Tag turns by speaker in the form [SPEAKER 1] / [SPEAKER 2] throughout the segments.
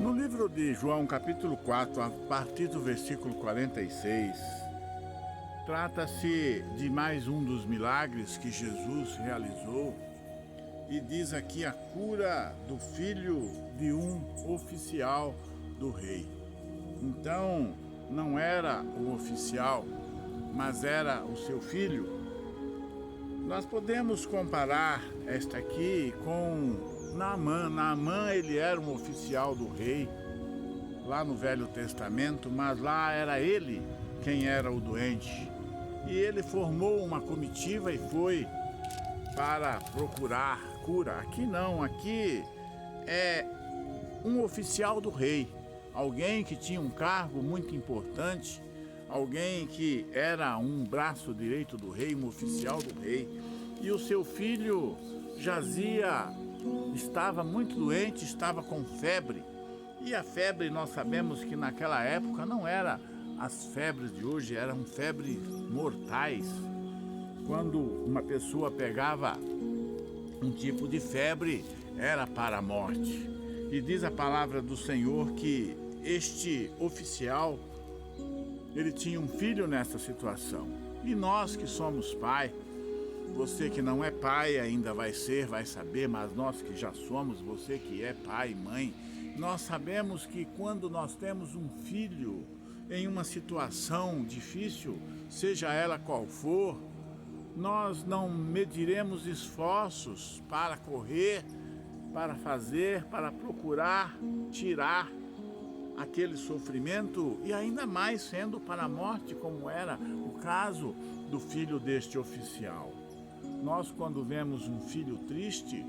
[SPEAKER 1] No livro de João, capítulo 4, a partir do versículo 46, trata-se de mais um dos milagres que Jesus realizou e diz aqui a cura do filho de um oficial do rei. Então, não era o oficial, mas era o seu filho. Nós podemos comparar esta aqui com Naamã. Naamã, ele era um oficial do rei, lá no Velho Testamento, mas lá era ele quem era o doente. E ele formou uma comitiva e foi para procurar cura. Aqui não, aqui é um oficial do rei, alguém que tinha um cargo muito importante, alguém que era um braço direito do rei, um oficial do rei. E o seu filho estava muito doente, estava com febre. E a febre, nós sabemos que naquela época não era as febres de hoje, eram febres mortais. Quando uma pessoa pegava um tipo de febre, era para a morte. E diz a palavra do Senhor que este oficial, ele tinha um filho nessa situação. E nós que somos pai, você que não é pai ainda vai ser, vai saber, mas nós que já somos, você que é pai e mãe, nós sabemos que quando nós temos um filho em uma situação difícil, seja ela qual for, nós não mediremos esforços para correr, para fazer, para procurar tirar aquele sofrimento, e ainda mais sendo para a morte, como era o caso do filho deste oficial. Nós, quando vemos um filho triste,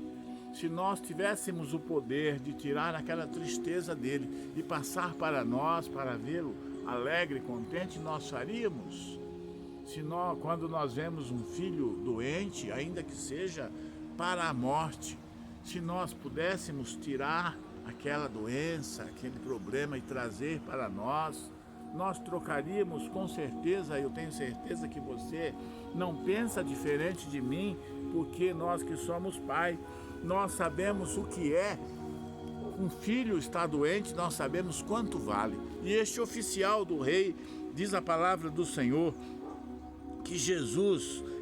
[SPEAKER 1] se nós tivéssemos o poder de tirar aquela tristeza dele e passar para nós, para vê-lo alegre, contente, nós faríamos. Quando nós vemos um filho doente, ainda que seja para a morte, se nós pudéssemos tirar aquela doença, aquele problema e trazer para nós trocaríamos com certeza. Eu tenho certeza que você não pensa diferente de mim, porque nós que somos pai, nós sabemos o que é um filho estar doente, nós sabemos quanto vale. E este oficial do rei, diz a palavra do Senhor, que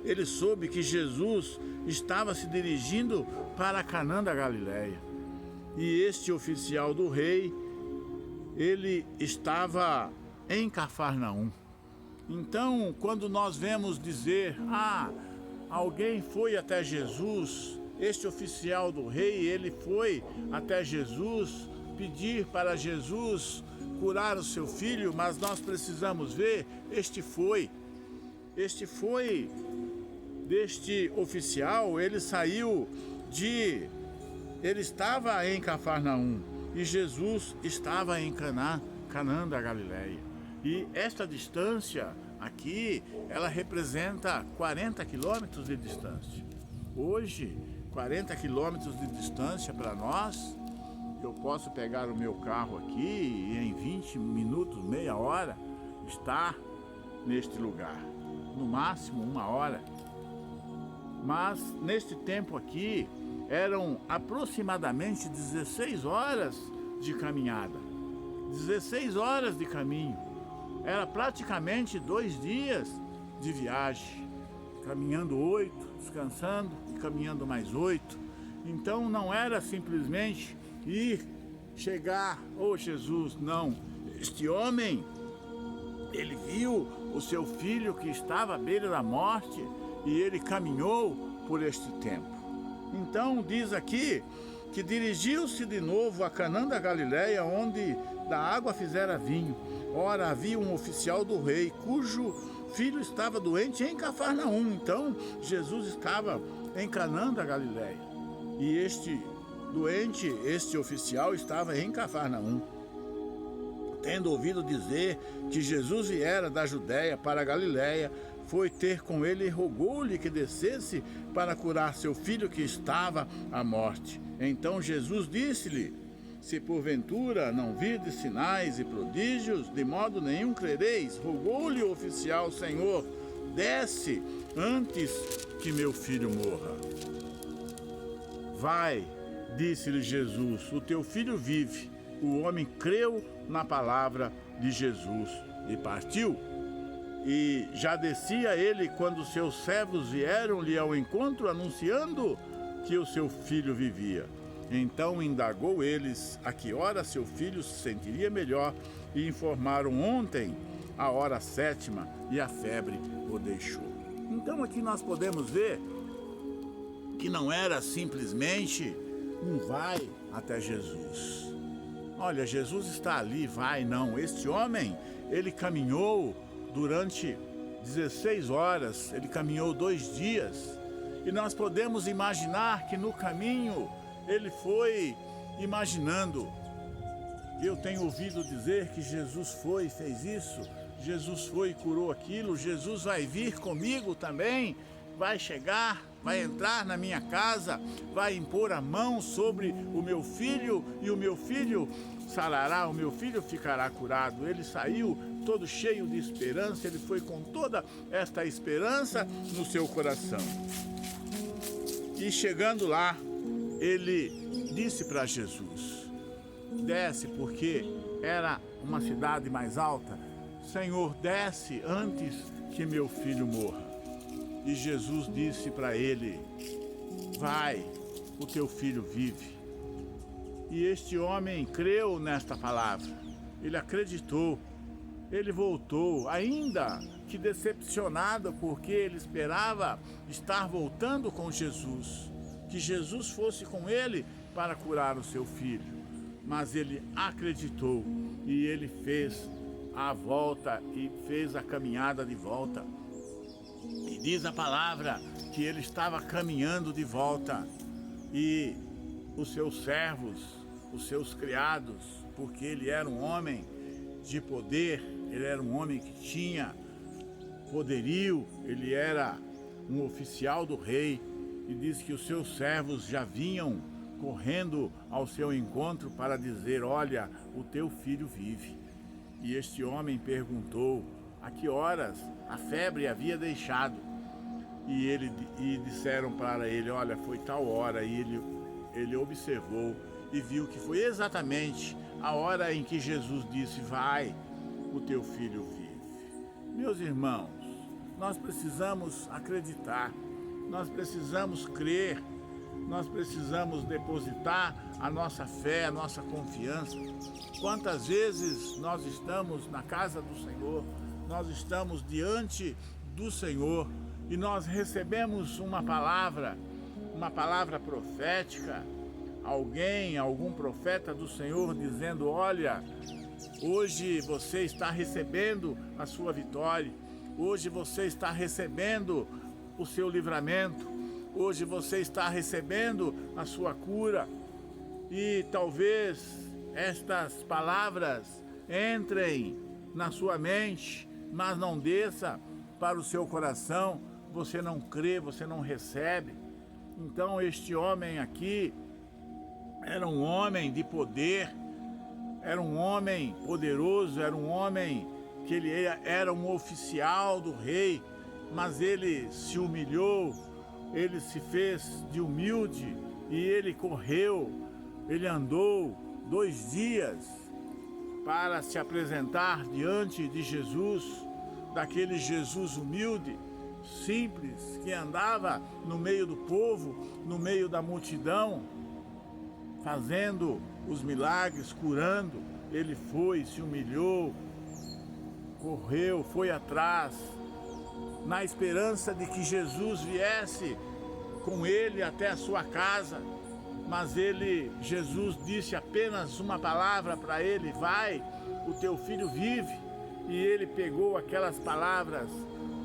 [SPEAKER 1] ele soube que Jesus estava se dirigindo para Canaã da Galileia. E este oficial do rei, ele estava em Cafarnaum. Então, quando nós vemos dizer, alguém foi até Jesus, este oficial do rei, ele foi até Jesus, pedir para Jesus curar o seu filho, mas nós precisamos ver, este foi deste oficial, ele estava em Cafarnaum e Jesus estava em Canaã da Galileia. E esta distância aqui, ela representa 40 quilômetros de distância. Hoje, 40 quilômetros de distância para nós, eu posso pegar o meu carro aqui e em 20 minutos, meia hora, estar neste lugar. No máximo, 1 hora. Mas, neste tempo aqui, eram aproximadamente 16 horas de caminhada. 16 horas de caminho. Era praticamente 2 dias de viagem. Caminhando 8, descansando e caminhando mais 8. Então não era simplesmente ir, chegar, Jesus, não. Este homem, ele viu o seu filho que estava à beira da morte e ele caminhou por este tempo. Então diz aqui que dirigiu-se de novo a Canaã da Galileia, onde da água fizera vinho. Ora, havia um oficial do rei, cujo filho estava doente em Cafarnaum. Então, Jesus estava em Canaã da Galileia. E este oficial estava em Cafarnaum. Tendo ouvido dizer que Jesus viera da Judéia para a Galileia, foi ter com ele e rogou-lhe que descesse para curar seu filho que estava à morte. Então Jesus disse-lhe: se porventura não virdes sinais e prodígios, de modo nenhum crereis. Rogou-lhe o oficial: Senhor, desce antes que meu filho morra. Vai, disse-lhe Jesus, o teu filho vive. o homem creu na palavra de Jesus e partiu. E já descia ele quando seus servos vieram-lhe ao encontro, anunciando que o seu filho vivia. Então indagou eles a que hora seu filho se sentiria melhor, e informaram ontem, a hora 7ª, e a febre o deixou. Então aqui nós podemos ver que não era simplesmente um vai até Jesus. Olha, Jesus está ali, vai, não. Este homem, ele caminhou durante 16 horas, ele caminhou 2 dias. E nós podemos imaginar que no caminho ele foi imaginando. Eu tenho ouvido dizer que Jesus foi e fez isso, Jesus foi e curou aquilo, Jesus vai vir comigo também, vai chegar, vai entrar na minha casa, vai impor a mão sobre o meu filho e o meu filho sarará, o meu filho ficará curado. Ele saiu todo cheio de esperança, ele foi com toda esta esperança no seu coração. E chegando lá, ele disse para Jesus: desce, porque era uma cidade mais alta. Senhor, desce antes que meu filho morra. E Jesus disse para ele: vai, o teu filho vive. E este homem creu nesta palavra, ele acreditou, ele voltou, ainda que decepcionado, porque ele esperava estar voltando com Jesus, que Jesus fosse com ele para curar o seu filho. Mas ele acreditou e ele fez a volta e fez a caminhada de volta. E diz a palavra que ele estava caminhando de volta e os seus servos, os seus criados, porque ele era um homem de poder, ele era um homem que tinha poderio, ele era um oficial do rei, e diz que os seus servos já vinham correndo ao seu encontro para dizer: olha, o teu filho vive. E este homem perguntou a que horas a febre havia deixado. E disseram para ele: olha, foi tal hora. E ele observou e viu que foi exatamente a hora em que Jesus disse: vai, o teu filho vive. Meus irmãos, nós precisamos acreditar, nós precisamos crer, nós precisamos depositar a nossa fé, a nossa confiança. Quantas vezes nós estamos na casa do Senhor, nós estamos diante do Senhor e nós recebemos uma palavra profética, algum profeta do Senhor dizendo: olha, hoje você está recebendo a sua vitória, hoje você está recebendo o seu livramento, hoje você está recebendo a sua cura. E talvez estas palavras entrem na sua mente, mas não desça para o seu coração. Você não crê, você não recebe. Então este homem aqui era um homem de poder, era um homem poderoso, era um homem que ele era um oficial do rei, mas ele se humilhou, ele se fez de humilde e ele correu, ele andou 2 dias para se apresentar diante de Jesus, daquele Jesus humilde, simples, que andava no meio do povo, no meio da multidão, fazendo os milagres, curando. Ele foi, se humilhou, correu, foi atrás, na esperança de que Jesus viesse com ele até a sua casa. Mas Jesus disse apenas uma palavra para ele: vai, o teu filho vive. E ele pegou aquelas palavras,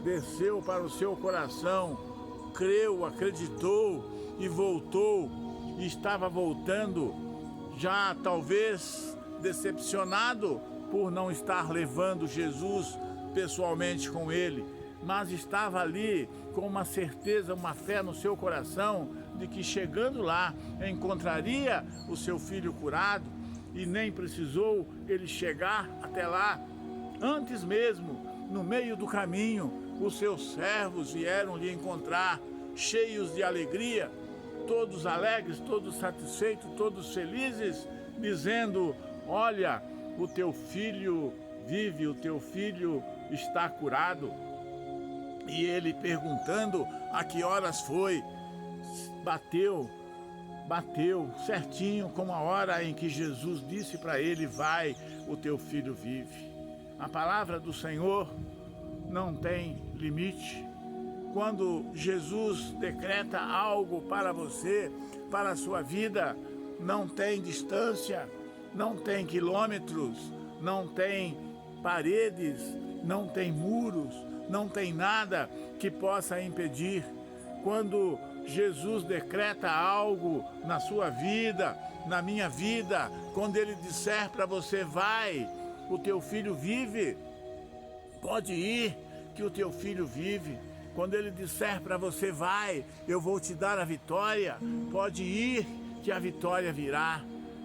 [SPEAKER 1] desceu para o seu coração, creu, acreditou e voltou. E estava voltando já talvez decepcionado por não estar levando Jesus pessoalmente com ele, mas estava ali com uma certeza, uma fé no seu coração de que chegando lá encontraria o seu filho curado. E nem precisou ele chegar até lá. Antes mesmo, no meio do caminho, os seus servos vieram lhe encontrar, cheios de alegria, todos alegres, todos satisfeitos, todos felizes, dizendo: olha, o teu filho vive, o teu filho está curado. E ele perguntando a que horas foi, bateu certinho com a hora em que Jesus disse para ele: vai, o teu filho vive. A palavra do Senhor não tem limite. Quando Jesus decreta algo para você, para a sua vida, não tem distância, não tem quilômetros, não tem paredes, não tem muros, não tem nada que possa impedir. Quando Jesus decreta algo na sua vida, na minha vida, quando Ele disser para você: vai, o teu filho vive, pode ir, que o teu filho vive. Quando Ele disser para você: vai, eu vou te dar a vitória, pode ir, que a vitória virá.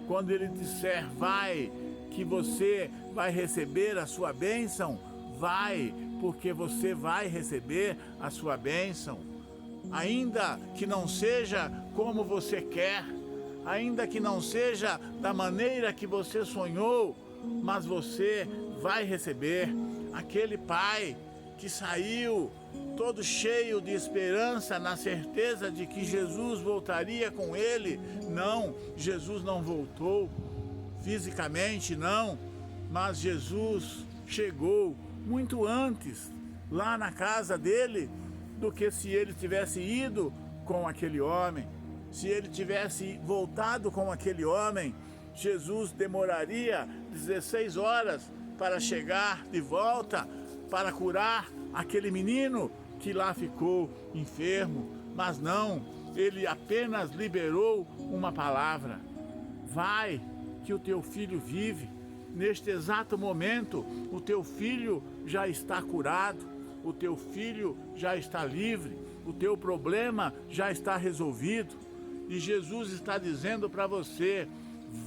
[SPEAKER 1] Quando Ele disser: vai, que você vai receber a sua bênção, vai, porque você vai receber a sua bênção. Ainda que não seja como você quer, ainda que não seja da maneira que você sonhou, mas você vai receber. Aquele pai que saiu todo cheio de esperança, na certeza de que Jesus voltaria com ele. Não, Jesus não voltou fisicamente, não, mas Jesus chegou muito antes lá na casa dele do que se ele tivesse ido com aquele homem. Se ele tivesse voltado com aquele homem, Jesus demoraria 16 horas para chegar de volta, para curar aquele menino que lá ficou enfermo. Mas não, ele apenas liberou uma palavra: vai, que o teu filho vive. Neste exato momento, o teu filho já está curado, o teu filho já está livre, o teu problema já está resolvido. E Jesus está dizendo para você: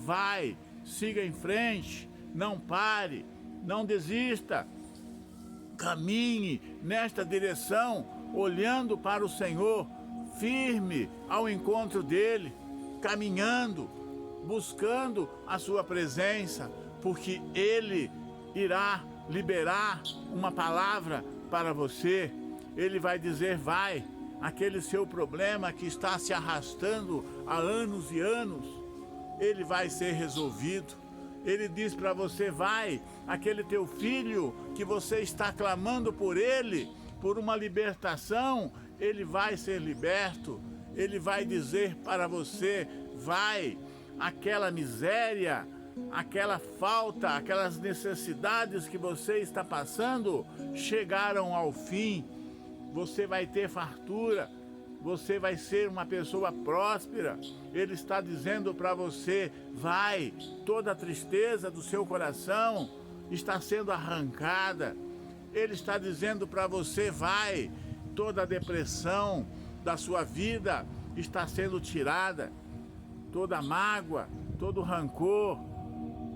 [SPEAKER 1] vai, siga em frente, não pare, não desista, caminhe nesta direção, olhando para o Senhor, firme ao encontro dele, caminhando, buscando a sua presença, porque ele irá liberar uma palavra para você. Ele vai dizer: vai, aquele seu problema que está se arrastando há anos e anos, ele vai ser resolvido. Ele diz para você: vai, aquele teu filho que você está clamando por ele, por uma libertação, ele vai ser liberto. Ele vai dizer para você: vai, aquela miséria, aquela falta, aquelas necessidades que você está passando chegaram ao fim. Você vai ter fartura, você vai ser uma pessoa próspera. Ele está dizendo para você: vai, toda a tristeza do seu coração está sendo arrancada. Ele está dizendo para você: vai, toda a depressão da sua vida está sendo tirada. Toda a mágoa, todo o rancor,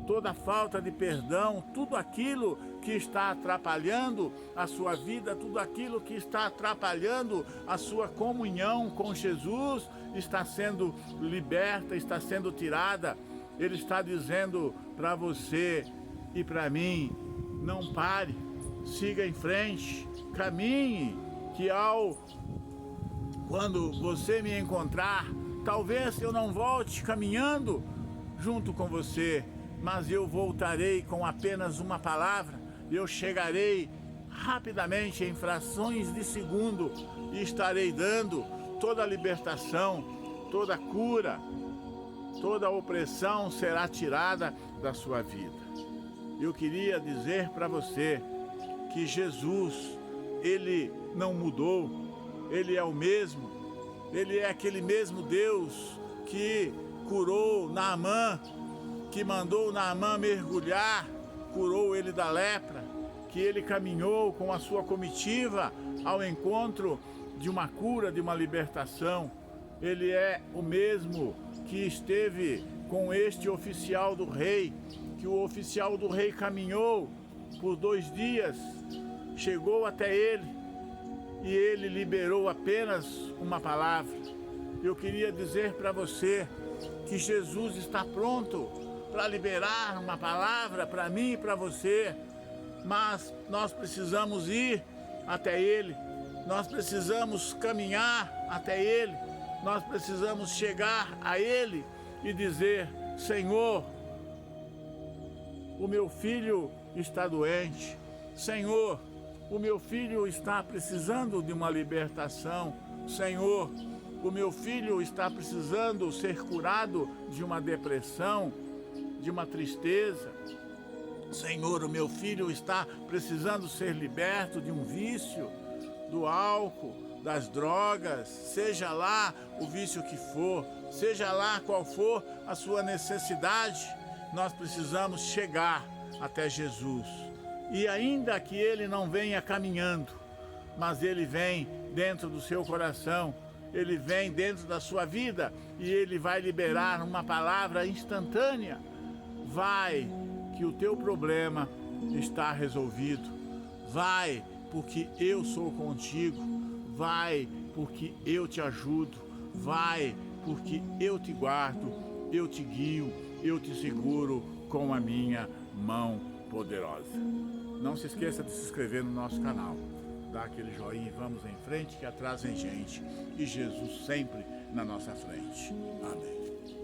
[SPEAKER 1] toda a falta de perdão, tudo aquilo que está atrapalhando a sua vida, tudo aquilo que está atrapalhando a sua comunhão com Jesus, está sendo liberta, está sendo tirada. Ele está dizendo para você e para mim: não pare, siga em frente, caminhe, que quando você me encontrar, talvez eu não volte caminhando junto com você, mas eu voltarei com apenas uma palavra. Eu chegarei rapidamente, em frações de segundo, e estarei dando toda a libertação, toda a cura, toda a opressão será tirada da sua vida. Eu queria dizer para você que Jesus, Ele não mudou, Ele é o mesmo. Ele é aquele mesmo Deus que curou Naamã, que mandou Naamã mergulhar, curou ele da lepra, que ele caminhou com a sua comitiva ao encontro de uma cura, de uma libertação. Ele é o mesmo que esteve com este oficial do rei, que o oficial do rei caminhou por 2 dias, chegou até ele e ele liberou apenas uma palavra. Eu queria dizer para você que Jesus está pronto para liberar uma palavra para mim e para você, mas nós precisamos ir até Ele, nós precisamos caminhar até Ele, nós precisamos chegar a Ele e dizer: Senhor, o meu filho está doente, Senhor, o meu filho está precisando de uma libertação, Senhor, o meu filho está precisando ser curado de uma depressão, de uma tristeza. Senhor, o meu filho está precisando ser liberto de um vício, do álcool, das drogas, seja lá o vício que for, seja lá qual for a sua necessidade, nós precisamos chegar até Jesus. E ainda que Ele não venha caminhando, mas Ele vem dentro do seu coração, Ele vem dentro da sua vida e Ele vai liberar uma palavra instantânea. Vai, que o teu problema está resolvido. Vai, porque eu sou contigo. Vai, porque eu te ajudo. Vai, porque eu te guardo, eu te guio, eu te seguro com a minha mão poderosa. Não se esqueça de se inscrever no nosso canal. Dá aquele joinha e vamos em frente, que atrás vem gente. E Jesus sempre na nossa frente. Amém.